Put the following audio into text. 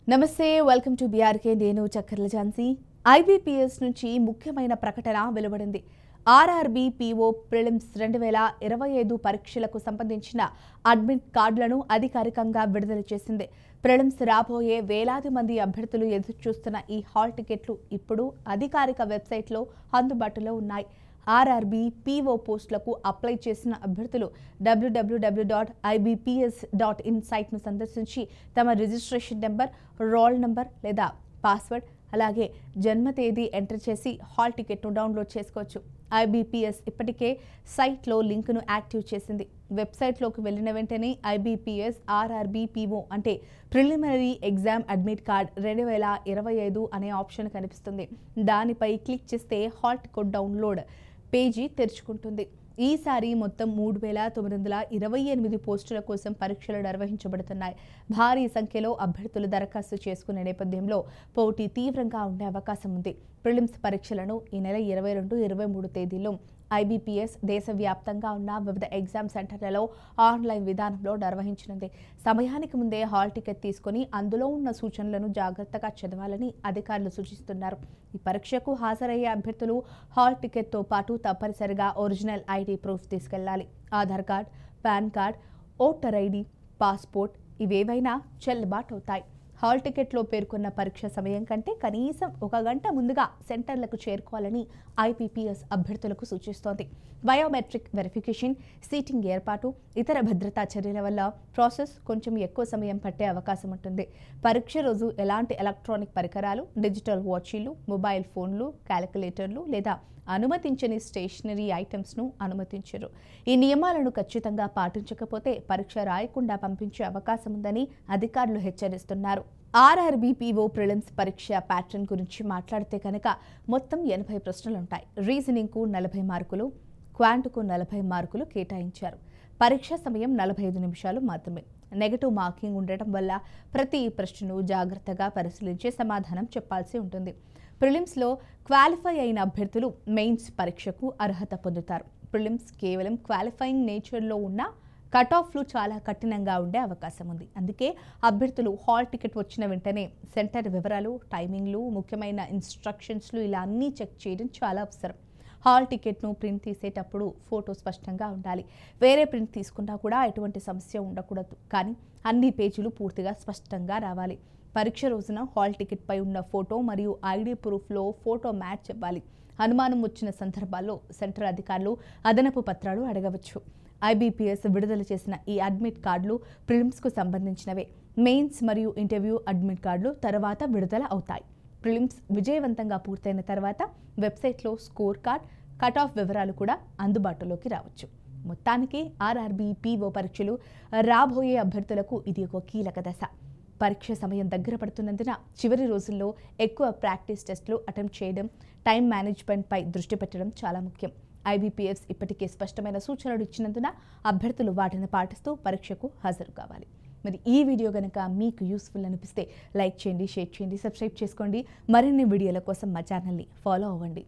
నమస్తే welcome to BRK నేను చక్కర్ల Jhansi IBPS నుంచి ముఖ్యమైన ప్రకటన వెలువడింది ఆర్ఆర్బీ పీఓ ప్రిలిమ్స్ 2025 పరీక్షలకు సంబంధించిన అడ్మిట్ కార్డులను అధికారికంగా విడుదల చేసింది ప్రిలిమ్స్ రాబోయే వేలాది మంది అభ్యర్థులు ఎదురుచూస్తున్న ఈ హాల్ టికెట్లు ఇప్పుడు అధికారిక వెబ్సైట్లో అందుబాటులో ఉన్నాయి ఆర్ఆర్బీ పీఓ పోస్టులకు అప్లై చేసిన అభ్యర్థులు www.ibps.in సైట్ను సందర్శించి తమ రిజిస్ట్రేషన్ నెంబర్ రోల్ నెంబర్ లేదా పాస్వర్డ్ అలాగే జన్మ తేదీ ఎంటర్ చేసి హాల్ టికెట్ను డౌన్లోడ్ చేసుకోవచ్చు ఐబీపీఎస్ ఇప్పటికే సైట్లో లింక్ను యాక్టివ్ చేసింది వెబ్సైట్లోకి వెళ్ళిన వెంటనే ఐబీపీఎస్ ఆర్ఆర్బీ పీఓ అంటే ప్రిలిమినరీ ఎగ్జామ్ అడ్మిట్ కార్డ్ 2025 అనే ఆప్షన్ కనిపిస్తుంది దానిపై క్లిక్ చేస్తే హాల్ టికెట్ డౌన్లోడ్ పేజీ తెరుచుకుంటుంది ఈసారి మొత్తం 3928 పోస్టుల కోసం పరీక్షలు నిర్వహించబడుతున్నాయి భారీ సంఖ్యలో అభ్యర్థులు దరఖాస్తు చేసుకునే నేపథ్యంలో పోటీ తీవ్రంగా ఉండే అవకాశం ఉంది ప్రిలిమ్స్ పరీక్షలను ఈ నెల 22-23 తేదీల్లో ఐబీపీఎస్ దేశవ్యాప్తంగా ఉన్న వివిధ ఎగ్జామ్ సెంటర్లలో ఆన్లైన్ విధానంలో నిర్వహించనుంది సమయానికి ముందే హాల్ టికెట్ తీసుకుని అందులో ఉన్న సూచనలను జాగ్రత్తగా చదవాలని అధికారులు సూచిస్తున్నారు ఈ పరీక్షకు హాజరయ్యే అభ్యర్థులు హాల్ టికెట్తో పాటు తప్పనిసరిగా ఒరిజినల్ ఐడి ప్రూఫ్ తీసుకెళ్లాలి Aadhaar card PAN card voter ID passport ఇవేవైనా చెల్లుబాటు అవుతాయి హాల్ టికెట్లో పేర్కొన్న పరీక్ష సమయం కంటే కనీసం 1 గంట ముందుగా సెంటర్లకు చేరుకోవాలని ఐబీపీఎస్ అభ్యర్థులకు సూచిస్తోంది బయోమెట్రిక్ వెరిఫికేషన్ సీటింగ్ ఏర్పాటు ఇతర భద్రతా చర్యల వల్ల ప్రాసెస్ కొంచెం ఎక్కువ సమయం పట్టే అవకాశం ఉంటుంది పరీక్ష రోజు ఎలాంటి ఎలక్ట్రానిక్ పరికరాలు డిజిటల్ వాచీలు మొబైల్ ఫోన్లు క్యాలిక్యులేటర్లు లేదా అనుమతించని స్టేషనరీ ఐటమ్స్ను అనుమతించరు ఈ నియమాలను ఖచ్చితంగా పాటించకపోతే పరీక్ష రాయకుండా పంపించే అవకాశం ఉందని అధికారులు హెచ్చరిస్తున్నారు ఆర్ఆర్బీ పీఓ ప్రిలిమ్స్ పరీక్ష ప్యాటర్న్ గురించి మాట్లాడితే కనుక మొత్తం 80 ప్రశ్నలుంటాయి రీజనింగ్కు 40 మార్కులు క్వాంట్కు 40 మార్కులు కేటాయించారు పరీక్ష సమయం 45 నిమిషాలు మాత్రమే నెగటివ్ మార్కింగ్ ఉండటం వల్ల ప్రతి ప్రశ్నను జాగ్రత్తగా పరిశీలించి సమాధానం చెప్పాల్సి ఉంటుంది ప్రిలిమ్స్లో క్వాలిఫై అయిన అభ్యర్థులు మెయిన్స్ పరీక్షకు అర్హత పొందుతారు ప్రిలిమ్స్ కేవలం క్వాలిఫైయింగ్ నేచర్లో ఉన్న కట్ ఆఫ్లు చాలా కఠినంగా ఉండే అవకాశం ఉంది అందుకే అభ్యర్థులు హాల్ టికెట్ వచ్చిన వెంటనే సెంటర్ వివరాలు టైమింగ్లు ముఖ్యమైన ఇన్స్ట్రక్షన్స్లు ఇలా అన్నీ చెక్ చేయడం చాలా అవసరం హాల్ టికెట్ను ప్రింట్ తీసేటప్పుడు ఫోటో స్పష్టంగా ఉండాలి వేరే ప్రింట్ తీసుకున్నా కూడా ఎటువంటి సమస్య ఉండకూడదు కానీ అన్ని పేజీలు పూర్తిగా స్పష్టంగా రావాలి పరీక్ష రోజున హాల్ టికెట్పై ఉన్న ఫోటో మరియు ఐడి ప్రూఫ్లో ఫోటో మ్యాచ్ అవ్వాలి అనుమానం వచ్చిన సందర్భాల్లో సెంటర్ అధికారులు అదనపు పత్రాలు అడగవచ్చు ఐబీపీఎస్ విడుదల చేసిన ఈ అడ్మిట్ కార్డులు ప్రిలిమ్స్కు సంబంధించినవే మెయిన్స్ మరియు ఇంటర్వ్యూ అడ్మిట్ కార్డులు తర్వాత విడుదల అవుతాయి ప్రిలిమ్స్ విజయవంతంగా పూర్తయిన తర్వాత వెబ్సైట్లో స్కోర్ కార్డ్ కట్ ఆఫ్ వివరాలు కూడా అందుబాటులోకి రావచ్చు మొత్తానికి ఆర్ఆర్బీ పీఓ పరీక్షలు రాబోయే అభ్యర్థులకు ఇది ఒక కీలక దశ పరీక్ష సమయం దగ్గర పడుతున్నందున చివరి రోజుల్లో ఎక్కువ ప్రాక్టీస్ టెస్టులు అటెంప్ట్ చేయడం టైం మేనేజ్మెంట్పై దృష్టి పెట్టడం చాలా ముఖ్యం ఐబీపీఎస్ ఇప్పటికే స్పష్టమైన సూచనలు ఇచ్చినందున అభ్యర్థులు వాటిని పాటిస్తూ పరీక్షకు హాజరు కావాలి మరి ఈ వీడియో కనుక మీకు యూస్ఫుల్ అనిపిస్తే లైక్ చేయండి షేర్ చేయండి సబ్స్క్రైబ్ చేసుకోండి మరిన్ని వీడియోల కోసం మా ఛానల్ని ఫాలో అవ్వండి